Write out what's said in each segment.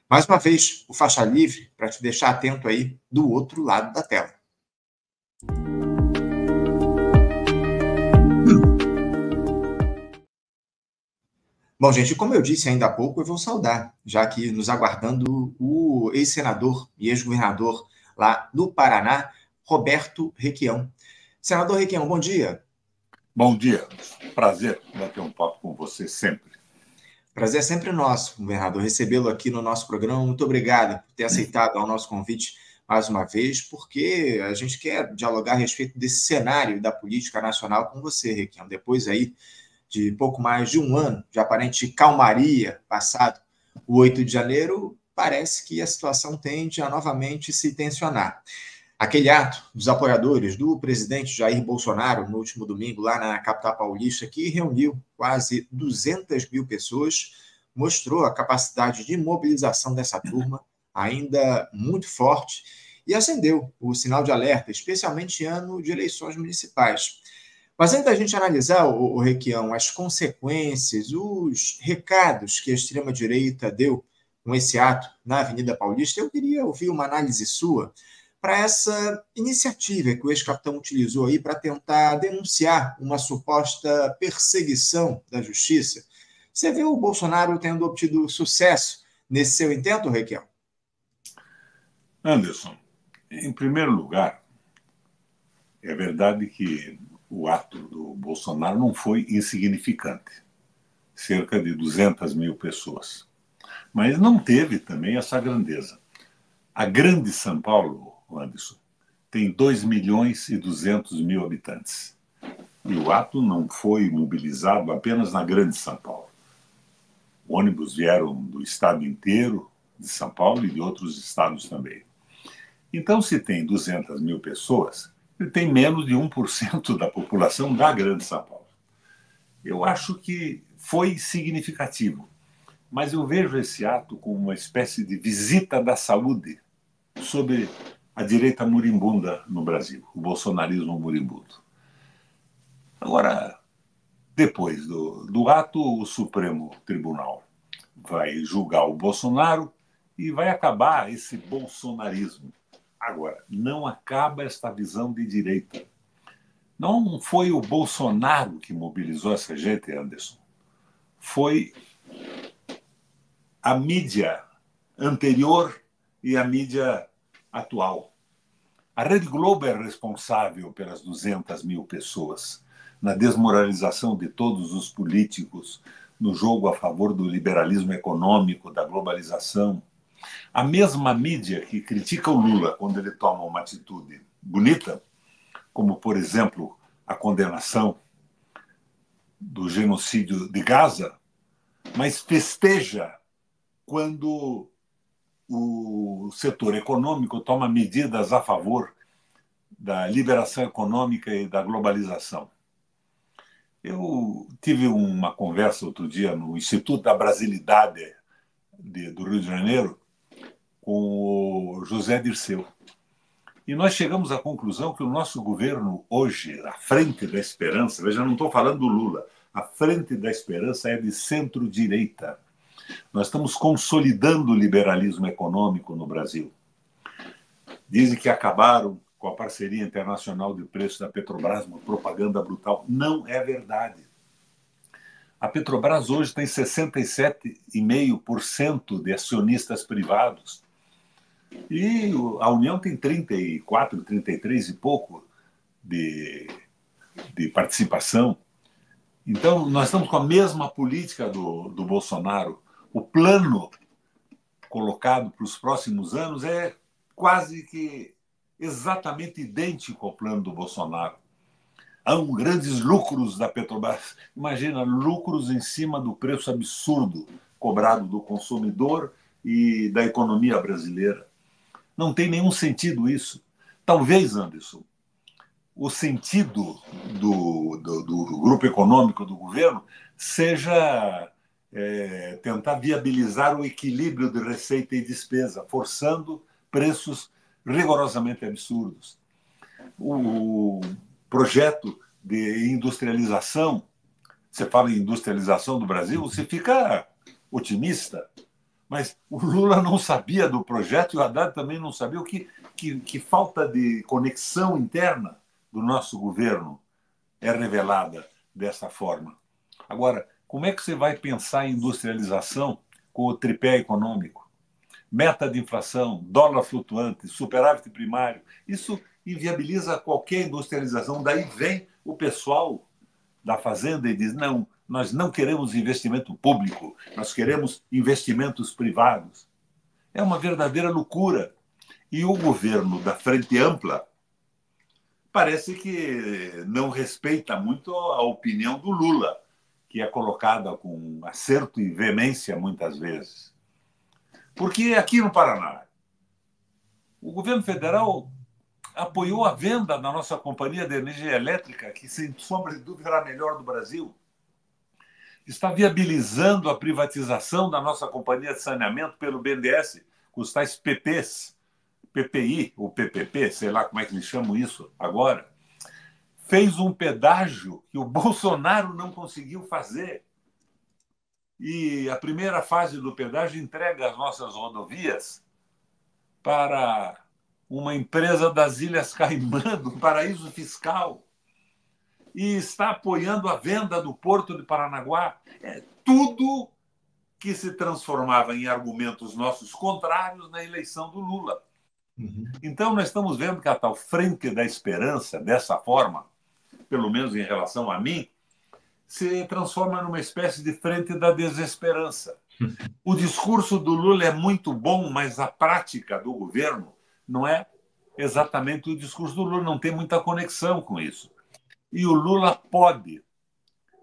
Mais uma vez, o Faixa Livre para te deixar atento aí do outro lado da tela. Bom, gente, como eu disse ainda há pouco, eu vou saudar, já que nos aguardando o ex-senador e ex-governador lá do Paraná, Roberto Requião. Senador Requião, bom dia. Bom dia. Prazer bater um papo com você sempre. Prazer é sempre nosso, governador, recebê-lo aqui no nosso programa. Muito obrigado por ter aceitado o nosso convite mais uma vez, porque a gente quer dialogar a respeito desse cenário da política nacional com você, Requião. Depois aí de pouco mais de um ano de aparente calmaria passado o 8 de janeiro, parece que a situação tende a novamente se tensionar. Aquele ato dos apoiadores do presidente Jair Bolsonaro no último domingo, lá na capital paulista, que reuniu quase 200 mil pessoas, mostrou a capacidade de mobilização dessa turma ainda muito forte e acendeu o sinal de alerta, especialmente em ano de eleições municipais. Mas antes da gente analisar, o Requião, as consequências, os recados que a extrema-direita deu com esse ato na Avenida Paulista, eu queria ouvir uma análise sua para essa iniciativa que o ex-capitão utilizou aí para tentar denunciar uma suposta perseguição da justiça. Você vê o Bolsonaro tendo obtido sucesso nesse seu intento, Requião? Anderson, em primeiro lugar, é verdade que o ato do Bolsonaro não foi insignificante. Cerca de 200 mil pessoas. Mas não teve também essa grandeza. A grande São Paulo, Anderson, tem 2 milhões e 200 mil habitantes. E o ato não foi mobilizado apenas na grande São Paulo. Ônibus vieram do estado inteiro de São Paulo e de outros estados também. Então, se tem 200 mil pessoas, ele tem menos de 1% da população da grande São Paulo. Eu acho que foi significativo, mas eu vejo esse ato como uma espécie de visita da saúde sobre a direita moribunda no Brasil, o bolsonarismo moribundo. Agora, depois do ato, o Supremo Tribunal vai julgar o Bolsonaro e vai acabar esse bolsonarismo. Agora, não acaba esta visão de direita. Não foi o Bolsonaro que mobilizou essa gente, Anderson. Foi a mídia anterior e a mídia atual. A Rede Globo é responsável pelas 200 mil pessoas, na desmoralização de todos os políticos, no jogo a favor do liberalismo econômico, da globalização. A mesma mídia que critica o Lula quando ele toma uma atitude bonita, como, por exemplo, a condenação do genocídio de Gaza, mas festeja quando o setor econômico toma medidas a favor da liberação econômica e da globalização. Eu tive uma conversa outro dia no Instituto da Brasilidade do Rio de Janeiro com o José Dirceu. E nós chegamos à conclusão que o nosso governo hoje, à frente da esperança, veja, não estou falando do Lula, a frente da esperança é de centro-direita. Nós estamos consolidando o liberalismo econômico no Brasil. Dizem que acabaram com a parceria internacional de preços da Petrobras, uma propaganda brutal. Não é verdade. A Petrobras hoje tem 67,5% de acionistas privados. E a União tem 34, 33 e pouco de participação. Então, nós estamos com a mesma política do Bolsonaro. O plano colocado para os próximos anos é quase que exatamente idêntico ao plano do Bolsonaro. Há grandes lucros da Petrobras. Imagina, lucros em cima do preço absurdo cobrado do consumidor e da economia brasileira. Não tem nenhum sentido isso. Talvez, Anderson, o sentido do grupo econômico do governo seja tentar viabilizar o equilíbrio de receita e despesa, forçando preços rigorosamente absurdos. O projeto de industrialização, você fala em industrialização do Brasil, você fica otimista, Mas o Lula não sabia do projeto e o Haddad também não sabia. Que falta de conexão interna do nosso governo é revelada dessa forma. Agora, como é que você vai pensar em industrialização com o tripé econômico? Meta de inflação, dólar flutuante, superávit primário. Isso inviabiliza qualquer industrialização. Daí vem o pessoal da Fazenda e diz: não, nós não queremos investimento público, nós queremos investimentos privados. É uma verdadeira loucura. E o governo da Frente Ampla parece que não respeita muito a opinião do Lula, que é colocada com acerto e veemência muitas vezes. Porque aqui no Paraná, o governo federal apoiou a venda da nossa companhia de energia elétrica, que, sem sombra de dúvida, era a melhor do Brasil. Está viabilizando a privatização da nossa companhia de saneamento pelo BNDES, com os tais PPs, PPI ou PPP, sei lá como é que eles chamam isso agora. Fez um pedágio que o Bolsonaro não conseguiu fazer. E a primeira fase do pedágio entrega as nossas rodovias para uma empresa das Ilhas Caimã, do paraíso fiscal, e está apoiando a venda do Porto de Paranaguá. É tudo que se transformava em argumentos nossos contrários na eleição do Lula. Então, nós estamos vendo que a tal Frente da Esperança, dessa forma, pelo menos em relação a mim, se transforma numa espécie de Frente da Desesperança. O discurso do Lula é muito bom, mas a prática do governo não é exatamente o discurso do Lula, não tem muita conexão com isso. E o Lula pode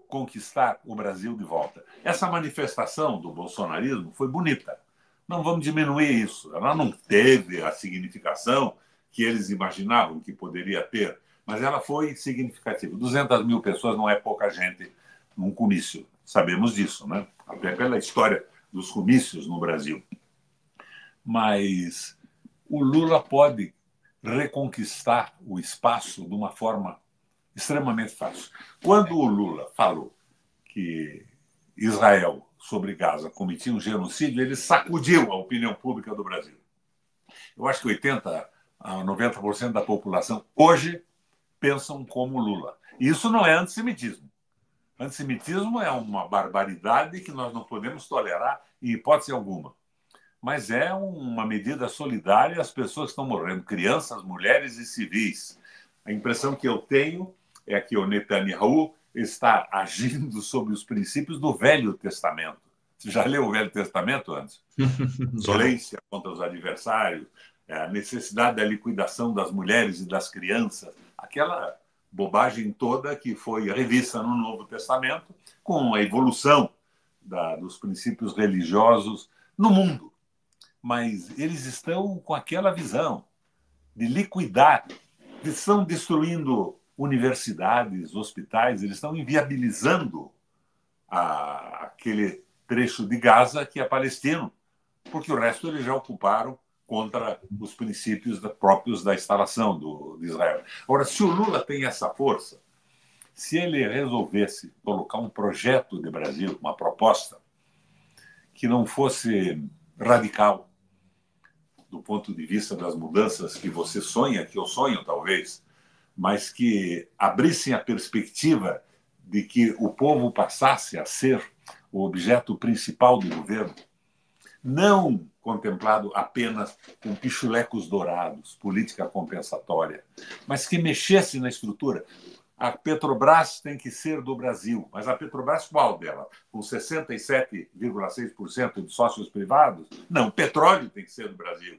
conquistar o Brasil de volta. Essa manifestação do bolsonarismo foi bonita. Não vamos diminuir isso. Ela não teve a significação que eles imaginavam que poderia ter, mas ela foi significativa. 200 mil pessoas não é pouca gente num comício. Sabemos disso, né? Até pela história dos comícios no Brasil. Mas o Lula pode reconquistar o espaço de uma forma extremamente fácil. Quando o Lula falou que Israel, sobre Gaza, cometia um genocídio, ele sacudiu a opinião pública do Brasil. Eu acho que 80% a 90% da população hoje pensam como Lula. E isso não é antissemitismo. Antissemitismo é uma barbaridade que nós não podemos tolerar em hipótese alguma. Mas é uma medida solidária às pessoas que estão morrendo, crianças, mulheres e civis. A impressão que eu tenho é que o Netanyahu está agindo sob os princípios do Velho Testamento. Você já leu o Velho Testamento antes? Violência contra os adversários, a necessidade da liquidação das mulheres e das crianças, aquela bobagem toda que foi revista no Novo Testamento, com a evolução dos princípios religiosos no mundo. Mas eles estão com aquela visão de liquidar, estão destruindo universidades, hospitais, eles estão inviabilizando aquele trecho de Gaza que é palestino, porque o resto eles já ocuparam contra os princípios próprios da instalação de Israel. Agora, se o Lula tem essa força, se ele resolvesse colocar um projeto de Brasil, uma proposta que não fosse radical do ponto de vista das mudanças que você sonha, que eu sonho talvez, mas que abrissem a perspectiva de que o povo passasse a ser o objeto principal do governo, não contemplado apenas com pichulecos dourados, política compensatória, mas que mexesse na estrutura. A Petrobras tem que ser do Brasil, mas a Petrobras qual dela? Com 67,6% de sócios privados? Não, petróleo tem que ser do Brasil.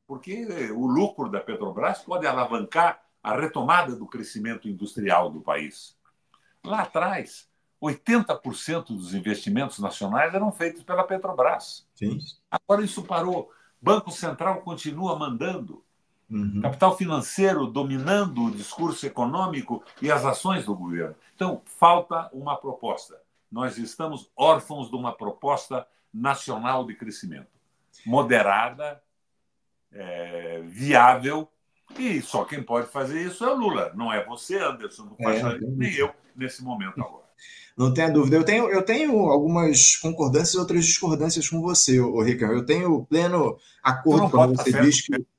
Porque o lucro da Petrobras pode alavancar a retomada do crescimento industrial do país. Lá atrás, 80% dos investimentos nacionais eram feitos pela Petrobras. Sim. Agora isso parou. Banco Central continua mandando. Capital financeiro dominando o discurso econômico e as ações do governo. Então, falta uma proposta. Nós estamos órfãos de uma proposta nacional de crescimento. Moderada, viável, e só quem pode fazer isso é o Lula. Não é você, Anderson, não pode fazer, nem eu, nesse momento agora. Não tenha dúvida. Eu tenho algumas concordâncias e outras discordâncias com você, Ricardo. Eu tenho pleno Tu acordo não quando pode estar você certo. diz que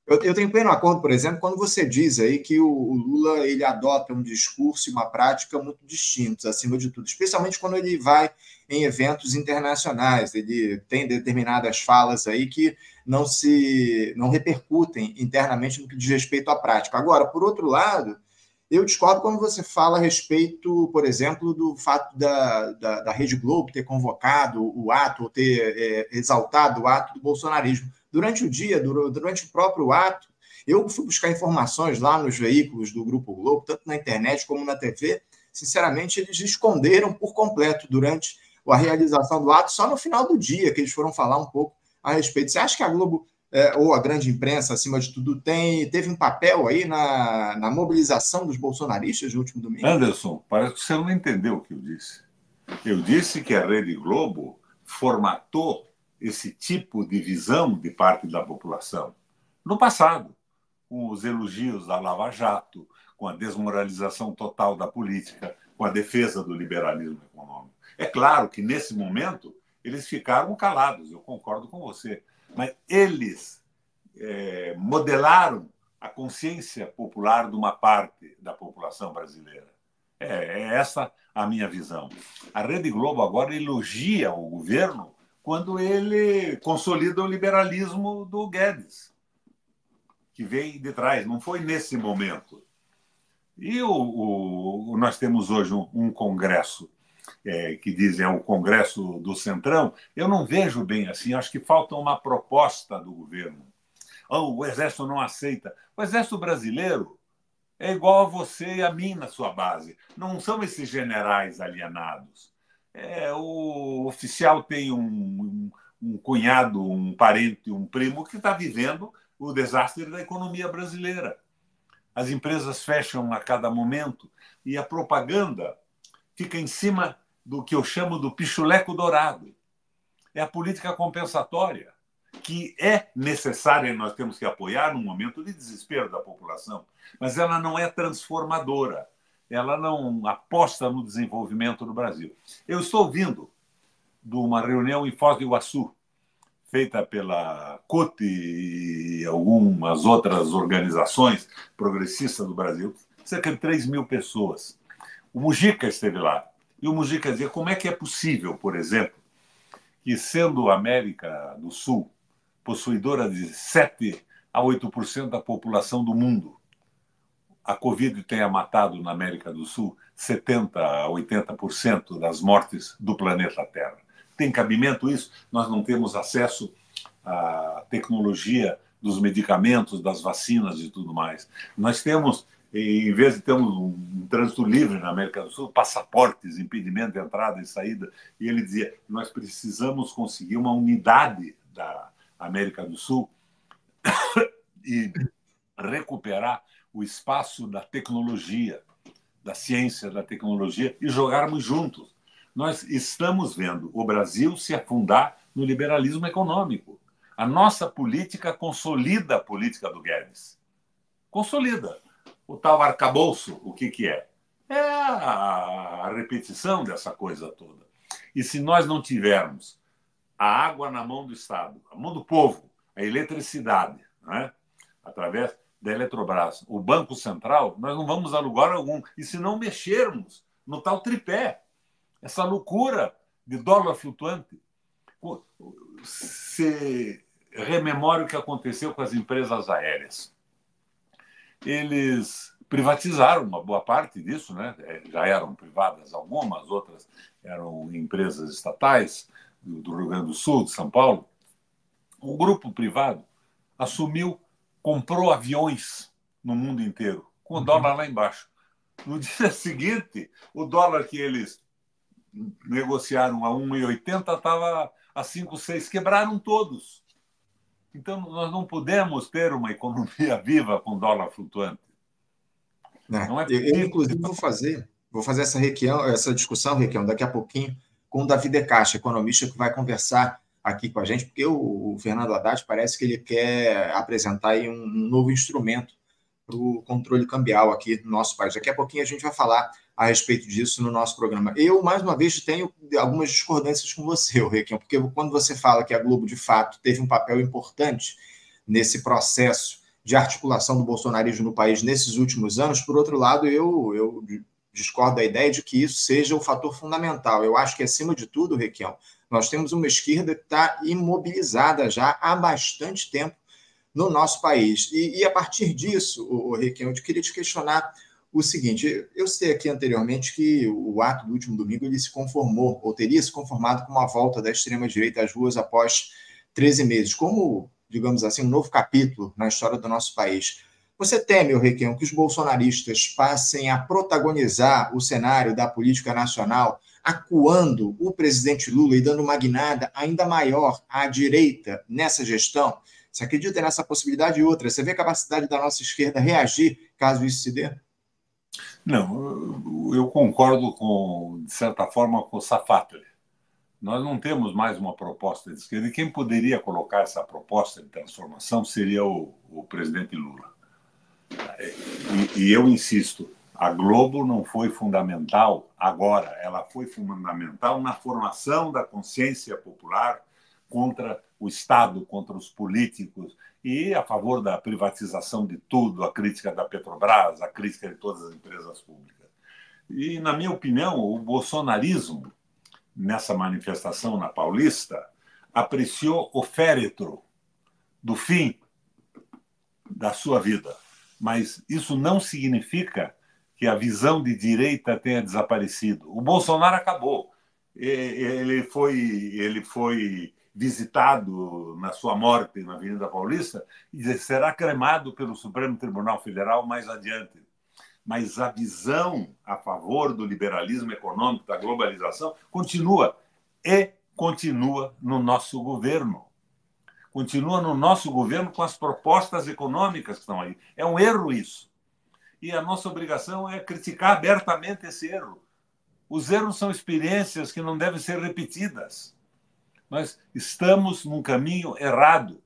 eu tenho pleno acordo, por exemplo, quando você diz aí que o Lula ele adota um discurso e uma prática muito distintos, acima de tudo, especialmente quando ele vai em eventos internacionais. Ele tem determinadas falas aí que não repercutem internamente no que diz respeito à prática. Agora, por outro lado, eu discordo quando você fala a respeito, por exemplo, do fato da Rede Globo ter convocado o ato, ou ter exaltado o ato do bolsonarismo. Durante o dia, durante o próprio ato, eu fui buscar informações lá nos veículos do Grupo Globo, tanto na internet como na TV. Sinceramente, eles esconderam por completo durante a realização do ato, só no final do dia que eles foram falar um pouco a respeito. Você acha que a Globo ou a grande imprensa, acima de tudo, teve um papel aí na mobilização dos bolsonaristas no último domingo? Anderson, parece que você não entendeu o que eu disse. Eu disse que a Rede Globo formatou esse tipo de visão de parte da população no passado, com os elogios da Lava Jato, com a desmoralização total da política, com a defesa do liberalismo econômico. É claro que, nesse momento, eles ficaram calados, eu concordo com você, mas eles modelaram a consciência popular de uma parte da população brasileira. É essa a minha visão. A Rede Globo agora elogia o governo quando ele consolida o liberalismo do Guedes, que vem de trás. Não foi nesse momento. E nós temos hoje um congresso que dizem é o Congresso do Centrão. Eu não vejo bem assim. Acho que falta uma proposta do governo. O Exército não aceita. O Exército brasileiro é igual a você e a mim na sua base. Não são esses generais alienados. O oficial tem um cunhado, um parente, um primo que está vivendo o desastre da economia brasileira. As empresas fecham a cada momento e a propaganda fica em cima do que eu chamo do pichuleco dourado. É a política compensatória, que é necessária e nós temos que apoiar num momento de desespero da população, mas ela não é transformadora, ela não aposta no desenvolvimento do Brasil. Eu estou vindo de uma reunião em Foz do Iguaçu, feita pela CUT e algumas outras organizações progressistas do Brasil, cerca de 3.000 pessoas. O Mujica esteve lá, e o Mujica dizia como é que é possível, por exemplo, que sendo a América do Sul possuidora de 7 a 8% da população do mundo, a Covid tenha matado na América do Sul 70 a 80% das mortes do planeta Terra. Tem cabimento isso? Nós não temos acesso à tecnologia dos medicamentos, das vacinas e tudo mais. Nós temos, em vez de termos um trânsito livre na América do Sul, passaportes, impedimento de entrada e saída, e ele dizia, nós precisamos conseguir uma unidade da América do Sul e recuperar o espaço da tecnologia, da ciência, da tecnologia e jogarmos juntos. Nós estamos vendo o Brasil se afundar no liberalismo econômico. A nossa política consolida a política do Guedes. Consolida. O tal arcabouço, o que é? É a repetição dessa coisa toda. E se nós não tivermos a água na mão do Estado, a mão do povo, a eletricidade, né? Através da Eletrobras, o Banco Central, nós não vamos a lugar algum. E se não mexermos no tal tripé, essa loucura de dólar flutuante, se rememora o que aconteceu com as empresas aéreas. Eles privatizaram uma boa parte disso, né? Já eram privadas algumas, outras eram empresas estatais do Rio Grande do Sul, de São Paulo. Um grupo privado assumiu, comprou aviões no mundo inteiro, com o dólar lá embaixo. No dia seguinte, o dólar que eles negociaram a 1,80 estava a 5,6, quebraram todos. Então, nós não podemos ter uma economia viva com dólar flutuante. Não é eu, inclusive, vou fazer essa discussão, Requião, daqui a pouquinho, com o Davi De Castro, economista, que vai conversar aqui com a gente, porque o Fernando Haddad parece que ele quer apresentar aí um novo instrumento para o controle cambial aqui no nosso país. Daqui a pouquinho a gente vai falar a respeito disso no nosso programa. Eu, mais uma vez, tenho algumas discordâncias com você, Requião, porque quando você fala que a Globo, de fato, teve um papel importante nesse processo de articulação do bolsonarismo no país nesses últimos anos, por outro lado, eu discordo da ideia de que isso seja o fator fundamental. Eu acho que, acima de tudo, Requião, nós temos uma esquerda que está imobilizada já há bastante tempo no nosso país. E a partir disso, Requião, eu queria te questionar o seguinte: eu sei aqui anteriormente que o ato do último domingo ele se conformou, ou teria se conformado com uma volta da extrema-direita às ruas após 13 meses, como, digamos assim, um novo capítulo na história do nosso país. Você teme, Requião, que os bolsonaristas passem a protagonizar o cenário da política nacional, acuando o presidente Lula e dando uma guinada ainda maior à direita nessa gestão? Você acredita nessa possibilidade? E outra, você vê a capacidade da nossa esquerda reagir caso isso se dê? Não, eu concordo de certa forma, com o Safatli. Nós não temos mais uma proposta de esquerda, e quem poderia colocar essa proposta de transformação seria o presidente Lula. E eu insisto, a Globo não foi fundamental agora, ela foi fundamental na formação da consciência popular contra o Estado, contra os políticos, e a favor da privatização de tudo, a crítica da Petrobras, a crítica de todas as empresas públicas. E, na minha opinião, o bolsonarismo, nessa manifestação na Paulista, apreciou o féretro do fim da sua vida. Mas isso não significa que a visão de direita tenha desaparecido. O Bolsonaro acabou. Ele foi visitado na sua morte na Avenida Paulista e será cremado pelo Supremo Tribunal Federal mais adiante. Mas a visão a favor do liberalismo econômico, da globalização, continua no nosso governo. Continua no nosso governo com as propostas econômicas que estão aí. É um erro isso. E a nossa obrigação é criticar abertamente esse erro. Os erros são experiências que não devem ser repetidas. Nós estamos num caminho errado.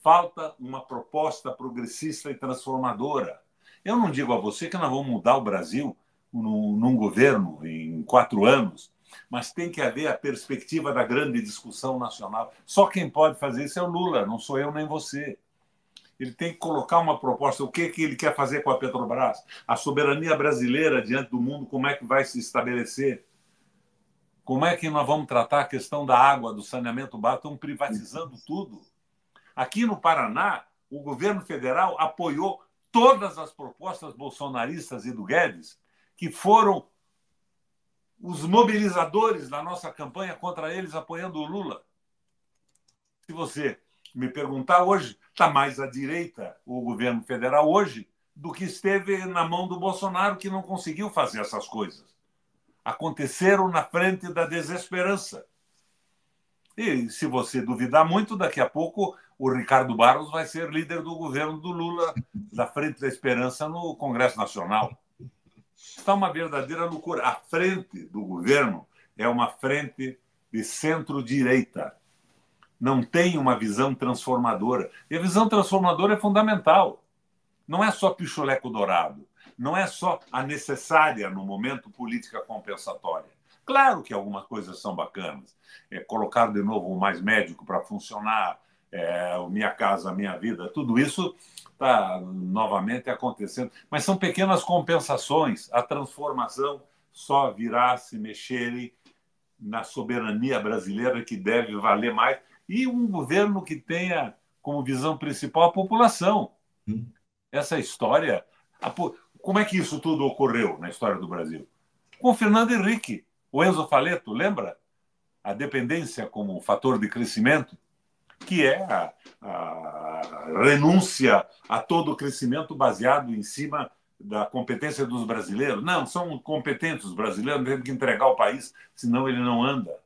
Falta uma proposta progressista e transformadora. Eu não digo a você que nós vamos mudar o Brasil num governo em 4 anos, mas tem que haver a perspectiva da grande discussão nacional. Só quem pode fazer isso é o Lula, não sou eu nem você. Ele tem que colocar uma proposta. O que ele quer fazer com a Petrobras? A soberania brasileira diante do mundo, como é que vai se estabelecer? Como é que nós vamos tratar a questão da água, do saneamento básico? Estão privatizando tudo. Aqui no Paraná, o governo federal apoiou todas as propostas bolsonaristas e do Guedes, que foram os mobilizadores da nossa campanha contra eles, apoiando o Lula. Se você me perguntar hoje, está mais à direita o governo federal hoje do que esteve na mão do Bolsonaro, que não conseguiu fazer essas coisas. Aconteceram na frente da desesperança. E se você duvidar muito, daqui a pouco o Ricardo Barros vai ser líder do governo do Lula, da Frente da Esperança, no Congresso Nacional. Está uma verdadeira loucura. A frente do governo é uma frente de centro-direita. Não tem uma visão transformadora. E a visão transformadora é fundamental. Não é só pichuleco dourado. Não é só a necessária, no momento, política compensatória. Claro que algumas coisas são bacanas. Colocar de novo o Mais Médico para funcionar, o Minha Casa Minha Vida, tudo isso está novamente acontecendo. Mas são pequenas compensações. A transformação só virá se mexerem na soberania brasileira, que deve valer mais, e um governo que tenha como visão principal a população. Essa história... Como é que isso tudo ocorreu na história do Brasil? Com o Fernando Henrique, o Enzo Faleto, lembra? A dependência como fator de crescimento, que é a renúncia a todo o crescimento baseado em cima da competência dos brasileiros. Não, são competentes os brasileiros, temos que entregar o país, senão ele não anda.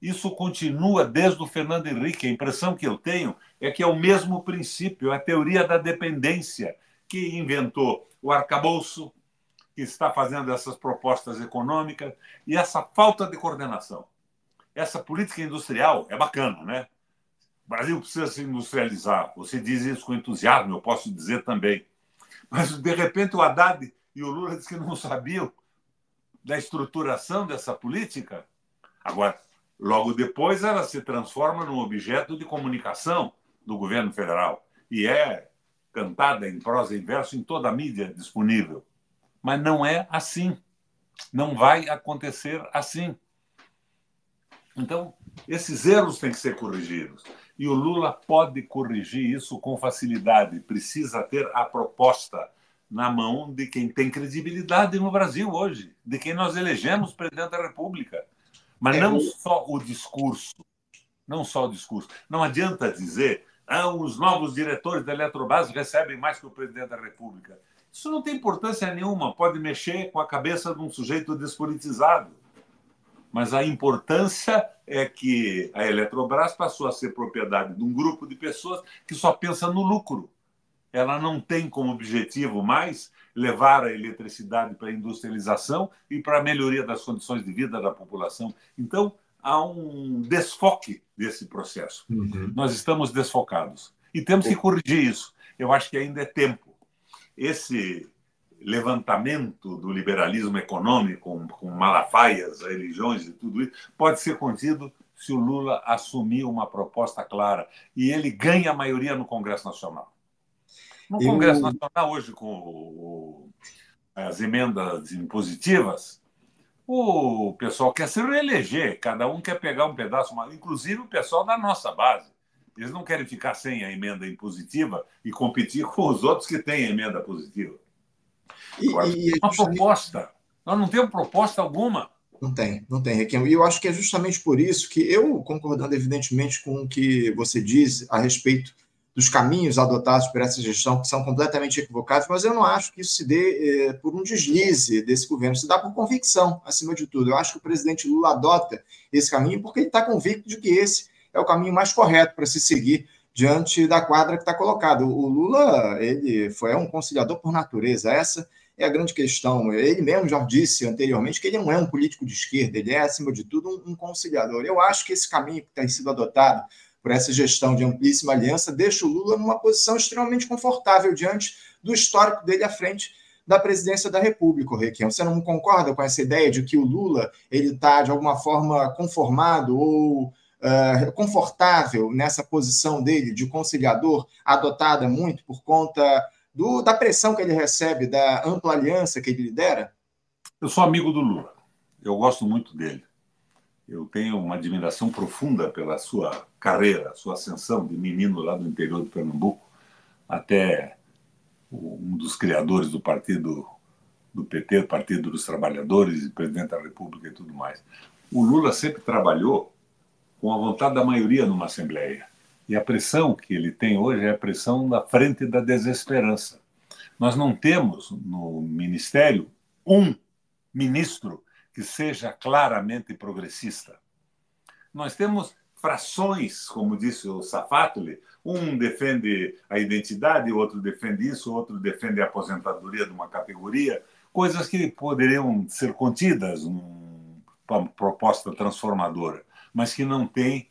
Isso continua desde o Fernando Henrique. A impressão que eu tenho é que é o mesmo princípio, a teoria da dependência, que inventou o arcabouço, que está fazendo essas propostas econômicas, e essa falta de coordenação. Essa política industrial é bacana, né? O Brasil precisa se industrializar. Você diz isso com entusiasmo, eu posso dizer também. Mas, de repente, o Haddad e o Lula dizem que não sabiam da estruturação dessa política. Agora, logo depois, ela se transforma num objeto de comunicação do governo federal e é cantada em prosa e verso em toda a mídia disponível. Mas não é assim. Não vai acontecer assim. Então, esses erros têm que ser corrigidos. E o Lula pode corrigir isso com facilidade. Precisa ter a proposta na mão de quem tem credibilidade no Brasil hoje, de quem nós elegemos presidente da República. Mas não só o discurso. Não só o discurso. Não adianta dizer os novos diretores da Eletrobras recebem mais que o presidente da República. Isso não tem importância nenhuma. Pode mexer com a cabeça de um sujeito despolitizado. Mas a importância é que a Eletrobras passou a ser propriedade de um grupo de pessoas que só pensa no lucro. Ela não tem como objetivo mais levar a eletricidade para a industrialização e para a melhoria das condições de vida da população. Então, há um desfoque desse processo. Nós estamos desfocados e temos que corrigir isso. Eu acho que ainda é tempo. Esse levantamento do liberalismo econômico com Malafaias, religiões e tudo isso, pode ser contido se o Lula assumir uma proposta clara e ele ganha a maioria no Congresso Nacional. No Congresso Nacional, hoje, com as emendas impositivas, o pessoal quer se reeleger, cada um quer pegar um pedaço, inclusive o pessoal da nossa base. Eles não querem ficar sem a emenda impositiva e competir com os outros que têm a emenda positiva. Agora, uma proposta. Nós não temos proposta alguma. Não tem, Requião. E eu acho que é justamente por isso que eu, concordando evidentemente com o que você diz a respeito dos caminhos adotados por essa gestão, que são completamente equivocados, mas eu não acho que isso se dê por um deslize desse governo, se dá por convicção, acima de tudo. Eu acho que o presidente Lula adota esse caminho porque ele está convicto de que esse é o caminho mais correto para se seguir diante da quadra que está colocada. O Lula, ele foi um conciliador por natureza, essa é a grande questão. Ele mesmo já disse anteriormente que ele não é um político de esquerda, ele é, acima de tudo, um conciliador. Eu acho que esse caminho que tem sido adotado por essa gestão de amplíssima aliança deixa o Lula numa posição extremamente confortável diante do histórico dele à frente da presidência da República, Requião. Você não concorda com essa ideia de que o Lula ele está, de alguma forma, conformado ou confortável nessa posição dele de conciliador, adotada muito por conta da pressão que ele recebe, da ampla aliança que ele lidera? Eu sou amigo do Lula. Eu gosto muito dele. Eu tenho uma admiração profunda pela sua carreira, sua ascensão de menino lá do interior de Pernambuco até um dos criadores do partido do PT, Partido dos Trabalhadores, e presidente da República e tudo mais. O Lula sempre trabalhou com a vontade da maioria numa Assembleia. E a pressão que ele tem hoje é a pressão da frente da desesperança. Nós não temos no Ministério um ministro que seja claramente progressista. Nós temos frações, como disse o Safatli, um defende a identidade, outro defende isso, outro defende a aposentadoria de uma categoria, coisas que poderiam ser contidas numa proposta transformadora, mas que não tem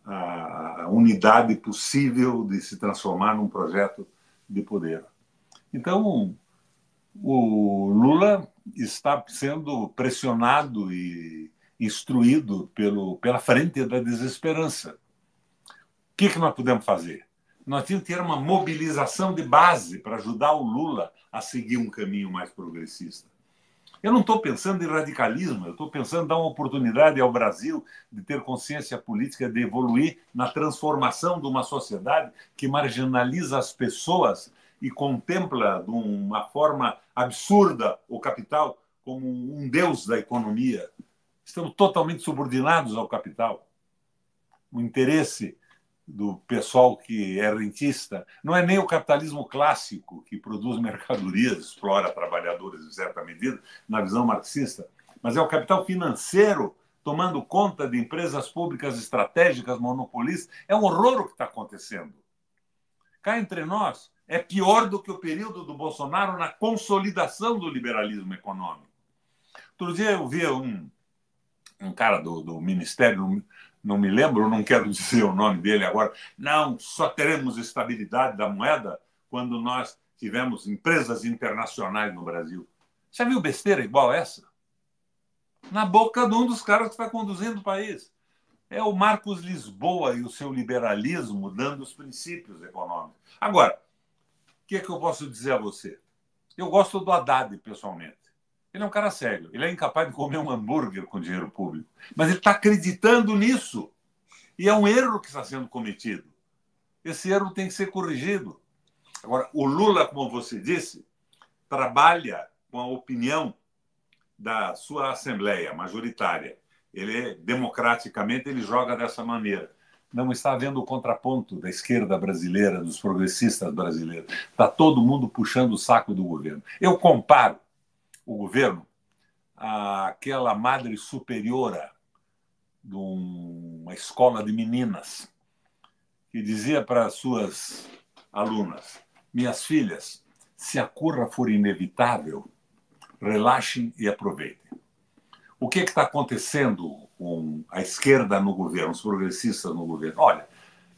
a unidade possível de se transformar num projeto de poder. Então, o Lula está sendo pressionado e instruído pela frente da desesperança. O que nós podemos fazer? Nós tínhamos que ter uma mobilização de base para ajudar o Lula a seguir um caminho mais progressista. Eu não estou pensando em radicalismo, eu estou pensando em dar uma oportunidade ao Brasil de ter consciência política, de evoluir na transformação de uma sociedade que marginaliza as pessoas e contempla de uma forma absurda o capital como um deus da economia. Estamos totalmente subordinados ao capital. O interesse do pessoal que é rentista não é nem o capitalismo clássico, que produz mercadorias, explora trabalhadores em certa medida, na visão marxista, mas é o capital financeiro tomando conta de empresas públicas estratégicas, monopolistas. É um horror o que está acontecendo. Cá entre nós, é pior do que o período do Bolsonaro na consolidação do liberalismo econômico. Outro dia eu vi um cara do Ministério, não me lembro, não quero dizer o nome dele agora, não, só teremos estabilidade da moeda quando nós tivemos empresas internacionais no Brasil. Já viu besteira igual essa? Na boca de um dos caras que está conduzindo o país. É o Marcos Lisboa e o seu liberalismo dando os princípios econômicos. Agora, o que é que eu posso dizer a você? Eu gosto do Haddad, pessoalmente. Ele é um cara sério. Ele é incapaz de comer um hambúrguer com dinheiro público. Mas ele está acreditando nisso. E é um erro que está sendo cometido. Esse erro tem que ser corrigido. Agora, o Lula, como você disse, trabalha com a opinião da sua Assembleia majoritária. Ele, democraticamente, ele joga dessa maneira. Não está havendo o contraponto da esquerda brasileira, dos progressistas brasileiros. Está todo mundo puxando o saco do governo. Eu comparo o governo àquela madre superiora de uma escola de meninas que dizia para as suas alunas: minhas filhas, se a curra for inevitável, relaxem e aproveitem. O que está acontecendo com a esquerda no governo, os progressistas no governo? Olha,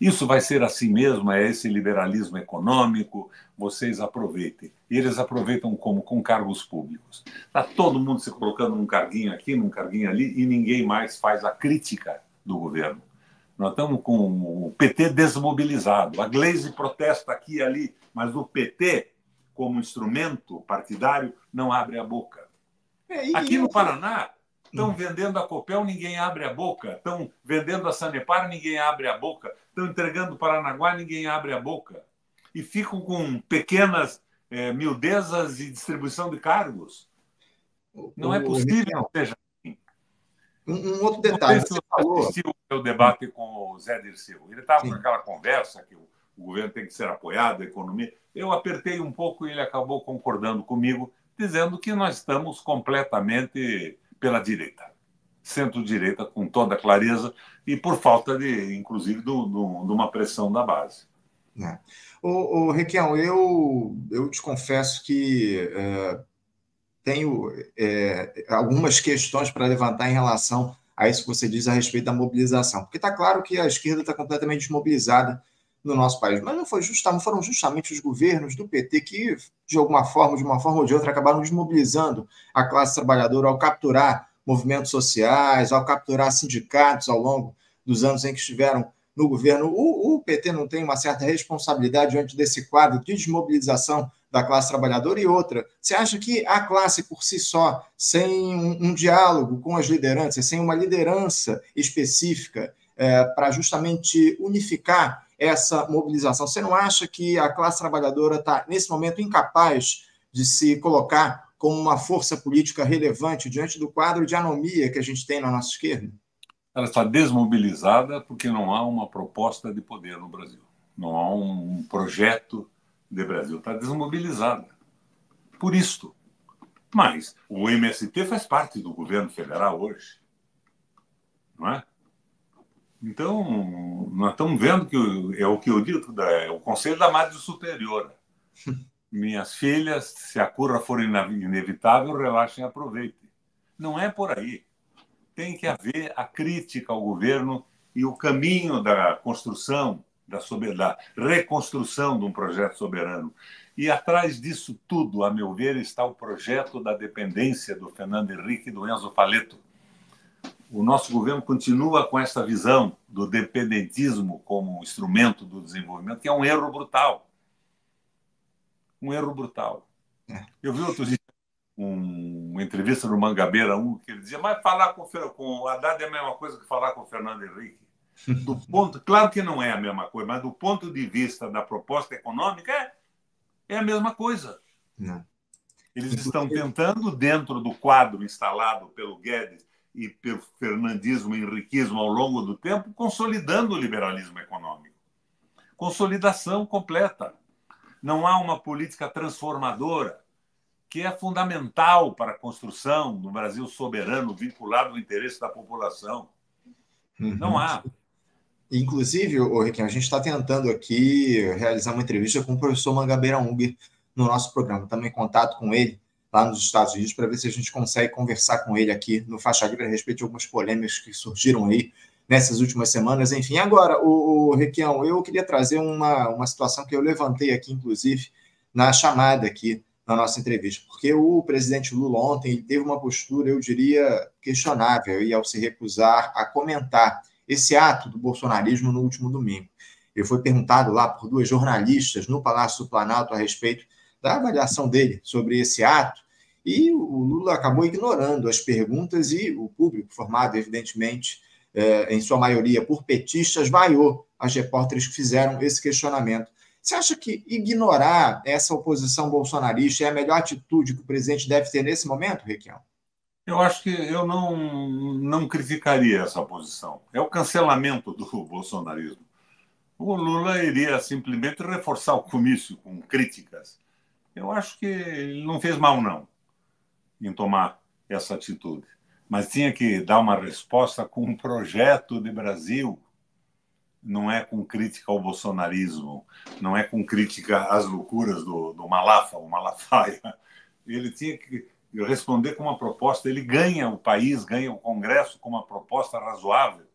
isso vai ser assim mesmo, é esse liberalismo econômico, vocês aproveitem. E eles aproveitam como? Com cargos públicos. Está todo mundo se colocando num carguinho aqui, num carguinho ali, e ninguém mais faz a crítica do governo. Nós estamos com o PT desmobilizado. A Gleisi protesta aqui e ali, mas o PT, como instrumento partidário, não abre a boca. Aqui no Paraná, estão vendendo a Copel, ninguém abre a boca. Estão vendendo a Sanepar, ninguém abre a boca. Estão entregando o Paranaguá, ninguém abre a boca. E ficam com pequenas miudezas e distribuição de cargos. Não é possível que seja assim. Um outro detalhe, você assistiu o meu debate com o Zé Dirceu. Ele estava com aquela conversa que o governo tem que ser apoiado, a economia. Eu apertei um pouco e ele acabou concordando comigo, dizendo que nós estamos completamente pela direita, centro-direita, com toda a clareza, e por falta, inclusive, de uma pressão da base. Requião, eu te confesso que tenho algumas questões para levantar em relação a isso que você diz a respeito da mobilização, porque está claro que a esquerda está completamente desmobilizada no nosso país, mas não foram justamente os governos do PT que, de uma forma ou de outra, acabaram desmobilizando a classe trabalhadora ao capturar movimentos sociais, ao capturar sindicatos ao longo dos anos em que estiveram no governo. O PT não tem uma certa responsabilidade diante desse quadro de desmobilização da classe trabalhadora? E outra, você acha que a classe por si só, sem um diálogo com as lideranças, sem uma liderança específica para justamente unificar essa mobilização, você não acha que a classe trabalhadora está, nesse momento, incapaz de se colocar como uma força política relevante diante do quadro de anomia que a gente tem na nossa esquerda? Ela está desmobilizada porque não há uma proposta de poder no Brasil. Não há um projeto de Brasil. Está desmobilizada. Por isto. Mas o MST faz parte do governo federal hoje. Não é? Então, nós estamos vendo que é o que eu digo, é o conselho da Madre Superiora. Minhas filhas, se a curva for inevitável, relaxem e aproveitem. Não é por aí. Tem que haver a crítica ao governo e o caminho da construção, da reconstrução de um projeto soberano. E atrás disso tudo, a meu ver, está o projeto da dependência do Fernando Henrique e do Enzo Faleto. O nosso governo continua com essa visão do dependentismo como instrumento do desenvolvimento, que é um erro brutal. Um erro brutal. Eu vi outro dia uma entrevista no Mangabeira 1, que ele dizia, mas falar com o Haddad é a mesma coisa que falar com o Fernando Henrique. Claro que não é a mesma coisa, mas do ponto de vista da proposta econômica, é a mesma coisa. Não. Eles estão tentando, dentro do quadro instalado pelo Guedes e pelo fernandismo e henriquismo ao longo do tempo, consolidando o liberalismo econômico. Consolidação completa. Não há uma política transformadora, que é fundamental para a construção do Brasil soberano, vinculado ao interesse da população. Não há. Inclusive, Requião, a gente está tentando aqui realizar uma entrevista com o professor Mangabeira Unger no nosso programa. Estamos em contato com ele lá nos Estados Unidos para ver se a gente consegue conversar com ele aqui no Faixa Livre a respeito de algumas polêmicas que surgiram aí nessas últimas semanas. Enfim, agora, Requião, eu queria trazer uma situação que eu levantei aqui, inclusive, na chamada aqui na nossa entrevista, porque o presidente Lula ontem teve uma postura, eu diria, questionável, e ao se recusar a comentar esse ato do bolsonarismo no último domingo. Ele foi perguntado lá por duas jornalistas no Palácio do Planalto a respeito da avaliação dele sobre esse ato, e o Lula acabou ignorando as perguntas e o público, formado, evidentemente, em sua maioria por petistas, vaiou as repórteres que fizeram esse questionamento. Você acha que ignorar essa oposição bolsonarista é a melhor atitude que o presidente deve ter nesse momento, Requião? Eu acho que eu não criticaria essa posição. É o cancelamento do bolsonarismo. O Lula iria simplesmente reforçar o comício com críticas. Eu acho que ele não fez mal, não, em tomar essa atitude. Mas tinha que dar uma resposta com um projeto de Brasil. Não é com crítica ao bolsonarismo, não é com crítica às loucuras do Malafaia. Ele tinha que responder com uma proposta. Ele ganha o país, ganha o Congresso com uma proposta razoável.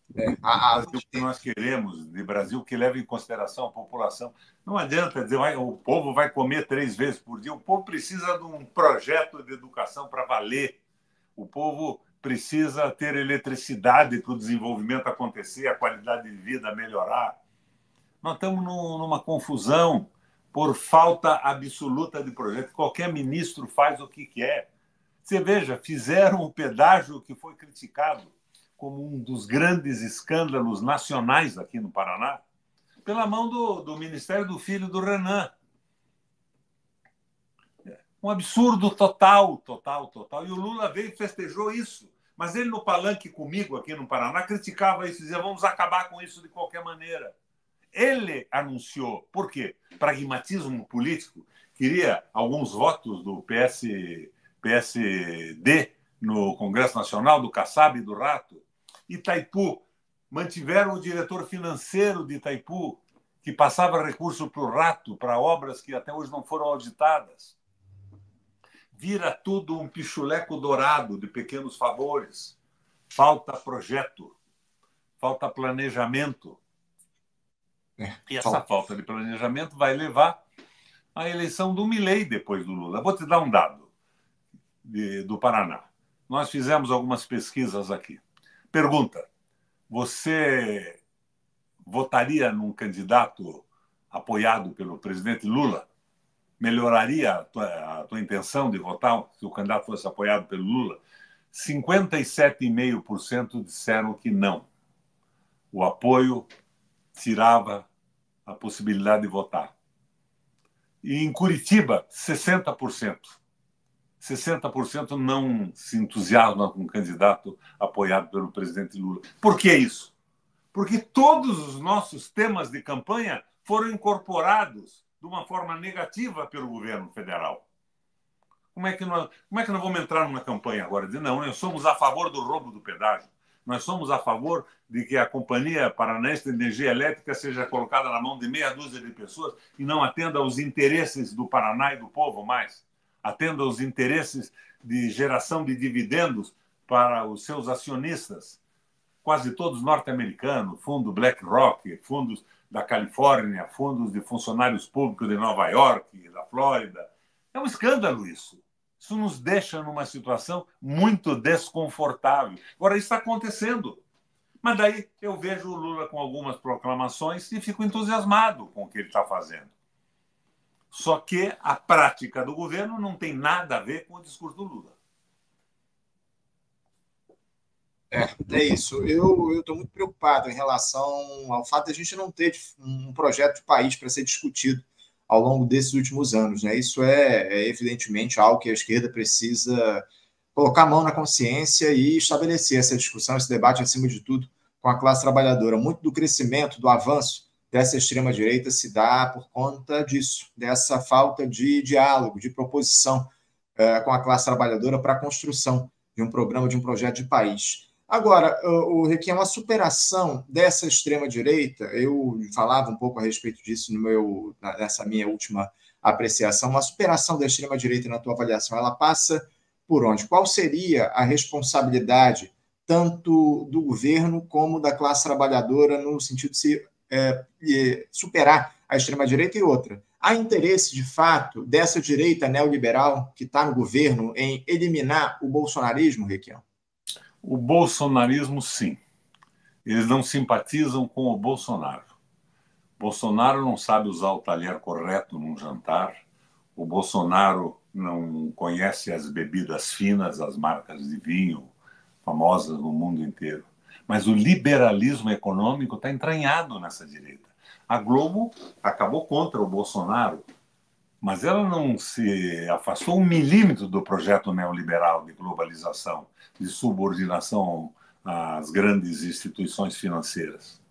O Brasil que nós queremos, de Brasil que leva em consideração a população. Não adianta dizer o povo vai comer 3 vezes por dia. O povo precisa de um projeto de educação para valer. O povo precisa ter eletricidade para o desenvolvimento acontecer, a qualidade de vida melhorar. Nós estamos numa confusão por falta absoluta de projeto. Qualquer ministro faz o que quer. Você veja, fizeram o pedágio que foi criticado como um dos grandes escândalos nacionais aqui no Paraná, pela mão do Ministério do Filho do Renan. Um absurdo total. E o Lula veio e festejou isso. Mas ele, no palanque comigo aqui no Paraná, criticava isso, dizia vamos acabar com isso de qualquer maneira. Ele anunciou. Por quê? Pragmatismo político. Queria alguns votos do PSD no Congresso Nacional, do Kassab e do Rato. Itaipu, mantiveram o diretor financeiro de Itaipu, que passava recurso para o Rato, para obras que até hoje não foram auditadas. Vira tudo um pichuleco dourado de pequenos favores. Falta projeto, falta planejamento. E essa falta de planejamento vai levar à eleição do Milei depois do Lula. Vou te dar um dado do Paraná. Nós fizemos algumas pesquisas aqui. Pergunta: você votaria num candidato apoiado pelo presidente Lula? Melhoraria a tua intenção de votar se o candidato fosse apoiado pelo Lula? 57,5% disseram que não. O apoio tirava a possibilidade de votar. E em Curitiba, 60%. 60% não se entusiasma com um candidato apoiado pelo presidente Lula. Por que isso? Porque todos os nossos temas de campanha foram incorporados de uma forma negativa pelo governo federal. Como é que nós vamos entrar numa campanha agora? Dizer, não, nós somos a favor do roubo do pedágio. Nós somos a favor de que a Companhia Paranaense de Energia Elétrica seja colocada na mão de meia dúzia de pessoas e não atenda aos interesses do Paraná e do povo mais. Atenda aos interesses de geração de dividendos para os seus acionistas, quase todos norte-americanos, fundo BlackRock, fundos da Califórnia, fundos de funcionários públicos de Nova York, da Flórida. É um escândalo isso. Isso nos deixa numa situação muito desconfortável. Agora, isso está acontecendo. Mas daí eu vejo o Lula com algumas proclamações e fico entusiasmado com o que ele está fazendo. Só que a prática do governo não tem nada a ver com o discurso do Lula. É isso. Eu estou muito preocupado em relação ao fato de a gente não ter um projeto de país para ser discutido ao longo desses últimos anos, né? Isso é evidentemente algo que a esquerda precisa colocar a mão na consciência e estabelecer essa discussão, esse debate, acima de tudo, com a classe trabalhadora. Muito do crescimento, do avanço dessa extrema-direita se dá por conta disso, dessa falta de diálogo, de proposição com a classe trabalhadora para a construção de um programa, de um projeto de país. Agora, o Requião, a superação dessa extrema-direita, eu falava um pouco a respeito disso nessa minha última apreciação, a superação da extrema-direita, na tua avaliação, ela passa por onde? Qual seria a responsabilidade tanto do governo como da classe trabalhadora no sentido de superar a extrema-direita, e outra. Há interesse, de fato, dessa direita neoliberal que está no governo em eliminar o bolsonarismo, Requião? O bolsonarismo, sim. Eles não simpatizam com o Bolsonaro. Bolsonaro não sabe usar o talher correto num jantar. O Bolsonaro não conhece as bebidas finas, as marcas de vinho famosas no mundo inteiro. Mas o liberalismo econômico está entranhado nessa direita. A Globo acabou contra o Bolsonaro, mas ela não se afastou 1 milímetro do projeto neoliberal de globalização, de subordinação às grandes instituições financeiras.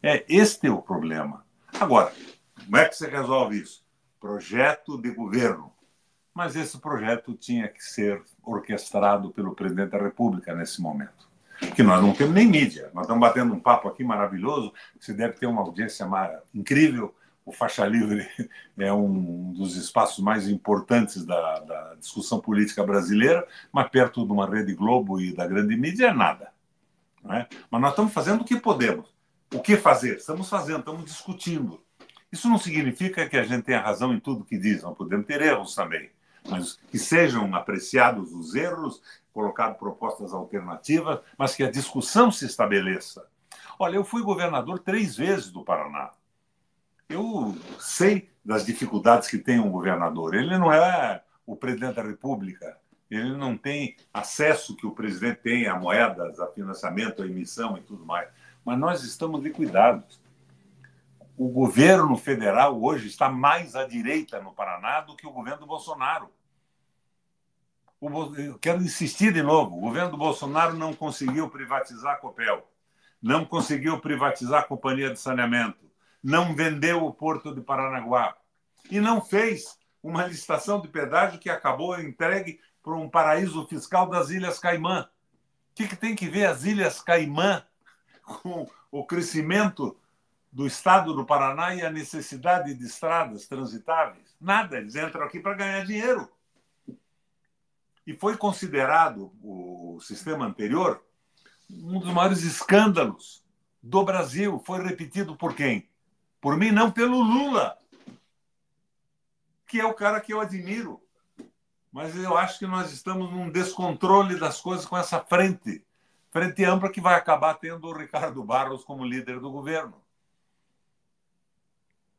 Este é o problema. Agora, como é que você resolve isso? Projeto de governo. Mas esse projeto tinha que ser orquestrado pelo presidente da República nesse momento. Porque nós não temos nem mídia. Nós estamos batendo um papo aqui maravilhoso. Você deve ter uma audiência incrível. O Faixa Livre é um dos espaços mais importantes da discussão política brasileira, mas perto de uma Rede Globo e da grande mídia é nada. Não é? Mas nós estamos fazendo o que podemos. O que fazer? Estamos fazendo, estamos discutindo. Isso não significa que a gente tenha razão em tudo que diz. Nós podemos ter erros também. Mas que sejam apreciados os erros, colocadas propostas alternativas, mas que a discussão se estabeleça. Olha, eu fui governador 3 vezes do Paraná. Eu sei das dificuldades que tem um governador. Ele não é o presidente da República. Ele não tem acesso que o presidente tem a moedas, a financiamento, a emissão e tudo mais. Mas nós estamos liquidados. O governo federal hoje está mais à direita no Paraná do que o governo do Bolsonaro. Eu quero insistir de novo, o governo do Bolsonaro não conseguiu privatizar a Copel, não conseguiu privatizar a Companhia de Saneamento, não vendeu o Porto de Paranaguá e não fez uma licitação de pedágio que acabou entregue para um paraíso fiscal das Ilhas Caimã. O que tem que ver as Ilhas Caimã com o crescimento do estado do Paraná e a necessidade de estradas transitáveis? Nada, eles entram aqui para ganhar dinheiro. E foi considerado o sistema anterior um dos maiores escândalos do Brasil. Foi repetido por quem? Por mim, não, pelo Lula, que é o cara que eu admiro. Mas eu acho que nós estamos num descontrole das coisas com essa frente ampla que vai acabar tendo o Ricardo Barros como líder do governo.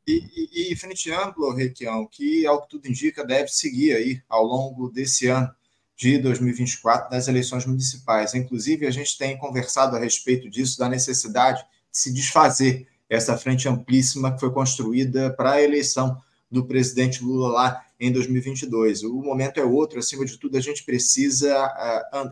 E frente ampla, Requião, que, ao que tudo indica, deve seguir aí ao longo desse ano de 2024 nas eleições municipais. Inclusive, a gente tem conversado a respeito disso, da necessidade de se desfazer essa frente amplíssima que foi construída para a eleição do presidente Lula lá em 2022. O momento é outro, acima de tudo, a gente precisa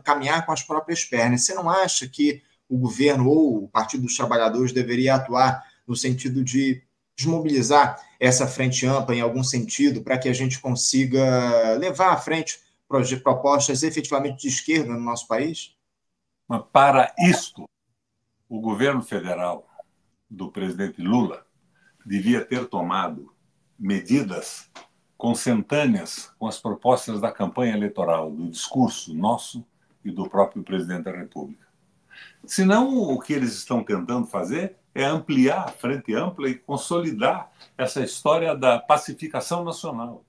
caminhar com as próprias pernas. Você não acha que o governo ou o Partido dos Trabalhadores deveria atuar no sentido de desmobilizar essa frente ampla em algum sentido para que a gente consiga levar à frente propostas efetivamente de esquerda no nosso país? Mas para isto, o governo federal do presidente Lula devia ter tomado medidas consentâneas com as propostas da campanha eleitoral, do discurso nosso e do próprio presidente da República. Senão, o que eles estão tentando fazer é ampliar a frente ampla e consolidar essa história da pacificação nacional.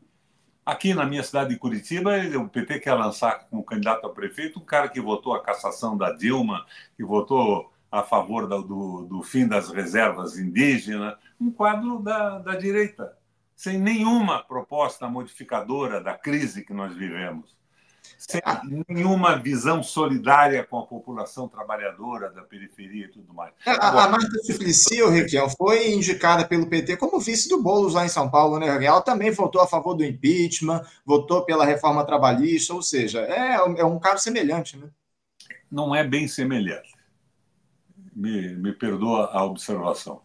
Aqui na minha cidade de Curitiba, o PT quer lançar como candidato a prefeito um cara que votou a cassação da Dilma, que votou a favor do fim das reservas indígenas, um quadro da direita, sem nenhuma proposta modificadora da crise que nós vivemos, sem nenhuma visão solidária com a população trabalhadora da periferia e tudo mais. Agora, a Marta Suplicy, Requião, foi indicada pelo PT como vice do Boulos lá em São Paulo, né? Ela também votou a favor do impeachment, votou pela reforma trabalhista, ou seja, é um caso semelhante, né? Não é bem semelhante. Me perdoa a observação.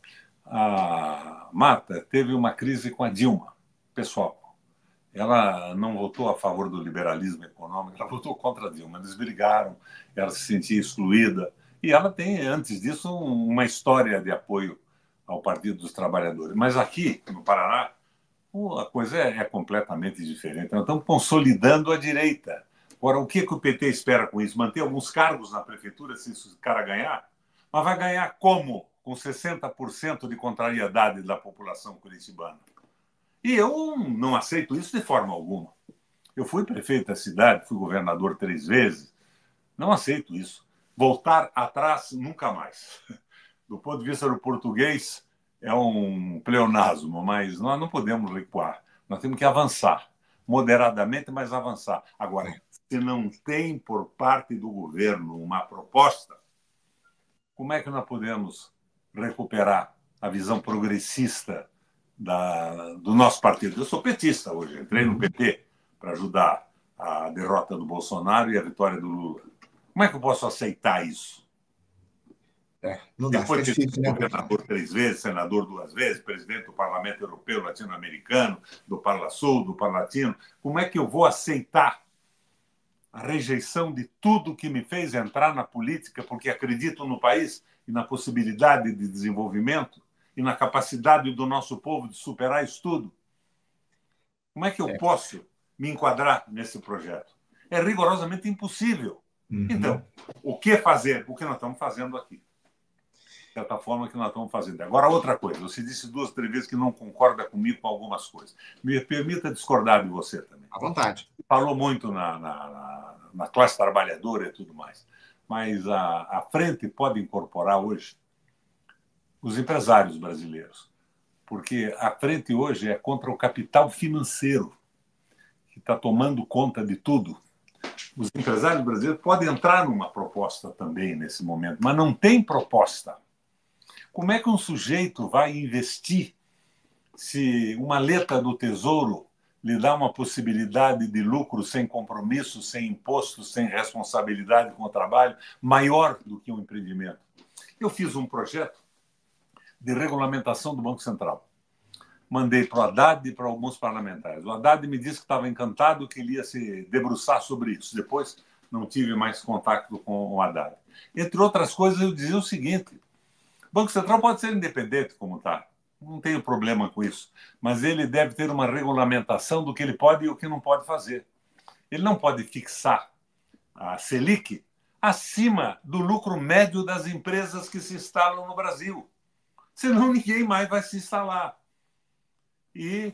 A Marta teve uma crise com a Dilma, pessoal. Ela não votou a favor do liberalismo econômico, ela votou contra a Dilma. Eles brigaram, ela se sentia excluída. E ela tem, antes disso, uma história de apoio ao Partido dos Trabalhadores. Mas aqui, no Paraná, a coisa é completamente diferente. Nós estamos consolidando a direita. Agora, o que o PT espera com isso? Manter alguns cargos na prefeitura, se esse cara ganhar? Mas vai ganhar como? com 60% de contrariedade da população curitibana. E eu não aceito isso de forma alguma. Eu fui prefeito da cidade, fui governador 3 vezes. Não aceito isso. Voltar atrás, nunca mais. Do ponto de vista do português, é um pleonasmo, mas nós não podemos recuar. Nós temos que avançar, moderadamente, mas avançar. Agora, se não tem por parte do governo uma proposta, como é que nós podemos recuperar a visão progressista do nosso partido? Eu sou petista hoje, entrei no PT para ajudar a derrota do Bolsonaro e a vitória do Lula. Como é que eu posso aceitar isso? Não dá, Depois de fica ser difícil, governador 3 vezes, senador 2 vezes, presidente do Parlamento Europeu Latino-Americano, do Parlasul, do Parlatino, como é que eu vou aceitar a rejeição de tudo que me fez entrar na política, porque acredito no país e na possibilidade de desenvolvimento e na capacidade do nosso povo de superar isso tudo? Como é que eu posso me enquadrar nesse projeto? É rigorosamente impossível. Então, o que fazer? O que nós estamos fazendo aqui. De certa forma que nós estamos fazendo. Agora, outra coisa. Você disse 2, 3 vezes que não concorda comigo com algumas coisas. Me permita discordar de você também. À vontade. Falou muito na classe trabalhadora e tudo mais. Mas a frente pode incorporar hoje os empresários brasileiros. Porque a frente hoje é contra o capital financeiro, que está tomando conta de tudo. Os empresários brasileiros podem entrar numa proposta também nesse momento, mas não tem proposta. Como é que um sujeito vai investir se uma letra do Tesouro lhe dá uma possibilidade de lucro sem compromisso, sem imposto, sem responsabilidade com o trabalho, maior do que um empreendimento? Eu fiz um projeto de regulamentação do Banco Central. Mandei para o Haddad e para alguns parlamentares. O Haddad me disse que estava encantado, que ele ia se debruçar sobre isso. Depois não tive mais contato com o Haddad. Entre outras coisas, eu dizia o seguinte: o Banco Central pode ser independente, como está. Não tenho problema com isso. Mas ele deve ter uma regulamentação do que ele pode e o que não pode fazer. Ele não pode fixar a Selic acima do lucro médio das empresas que se instalam no Brasil. Senão ninguém mais vai se instalar. E,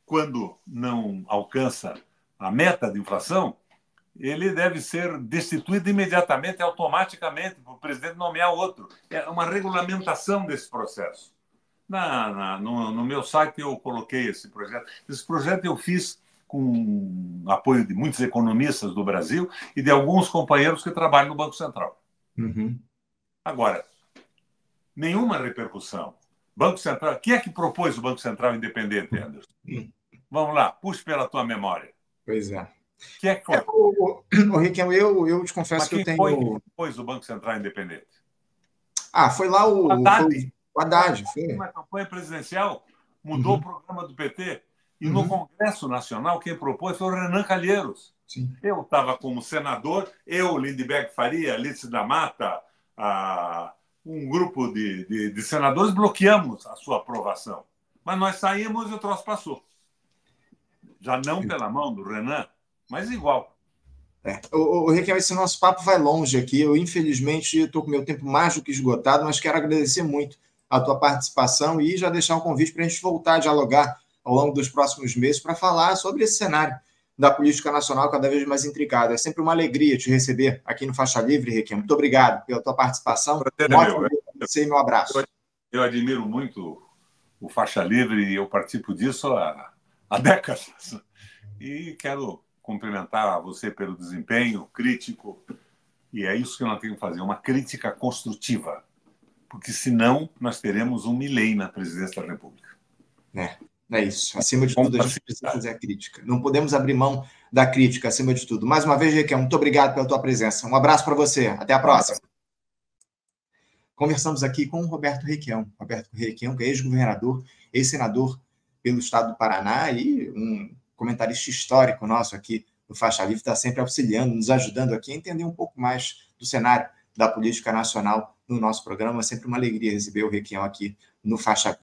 quando não alcança a meta de inflação, ele deve ser destituído imediatamente, automaticamente, para o presidente nomear outro. É uma regulamentação desse processo. No meu site eu coloquei esse projeto. Esse projeto eu fiz com apoio de muitos economistas do Brasil e de alguns companheiros que trabalham no Banco Central. Agora, nenhuma repercussão. Banco Central. Quem é que propôs o Banco Central independente, Anderson? Vamos lá, puxe pela tua memória. Pois é. Quem é que foi? Requião, eu te confesso que eu tenho... Foi que propôs o Banco Central independente? Foi lá o Haddad. O Haddad. Foi. Na campanha presidencial, mudou o programa do PT. E no Congresso Nacional, quem propôs foi o Renan Calheiros. Sim. Eu estava como senador, Lindbergh Faria, Alice da Mata, um grupo de senadores, bloqueamos a sua aprovação. Mas nós saímos e o troço passou. Já não pela mão do Renan, mas igual. Requião, esse nosso papo vai longe aqui. Eu, infelizmente, estou com meu tempo mais do que esgotado, mas quero agradecer muito a tua participação e já deixar um convite para a gente voltar a dialogar ao longo dos próximos meses para falar sobre esse cenário da política nacional cada vez mais intricado. É sempre uma alegria te receber aqui no Faixa Livre, Requião. Muito obrigado pela tua participação. Meu abraço. Eu admiro muito o Faixa Livre e eu participo disso há décadas. E quero cumprimentar você pelo desempenho crítico. E é isso que nós temos que fazer, uma crítica construtiva. Porque, senão, nós teremos um milênio na presidência da República. É isso. Acima de tudo, a gente precisa fazer a crítica. Não podemos abrir mão da crítica, acima de tudo. Mais uma vez, Requião, muito obrigado pela tua presença. Um abraço para você. Até a próxima. Conversamos aqui com o Roberto Requião. Roberto Requião, que é ex-governador, ex-senador pelo estado do Paraná e um comentarista histórico nosso aqui do Faixa Livre, está sempre auxiliando, nos ajudando aqui a entender um pouco mais do cenário da política nacional no nosso programa. É sempre uma alegria receber o Requião aqui no Faixa Livre.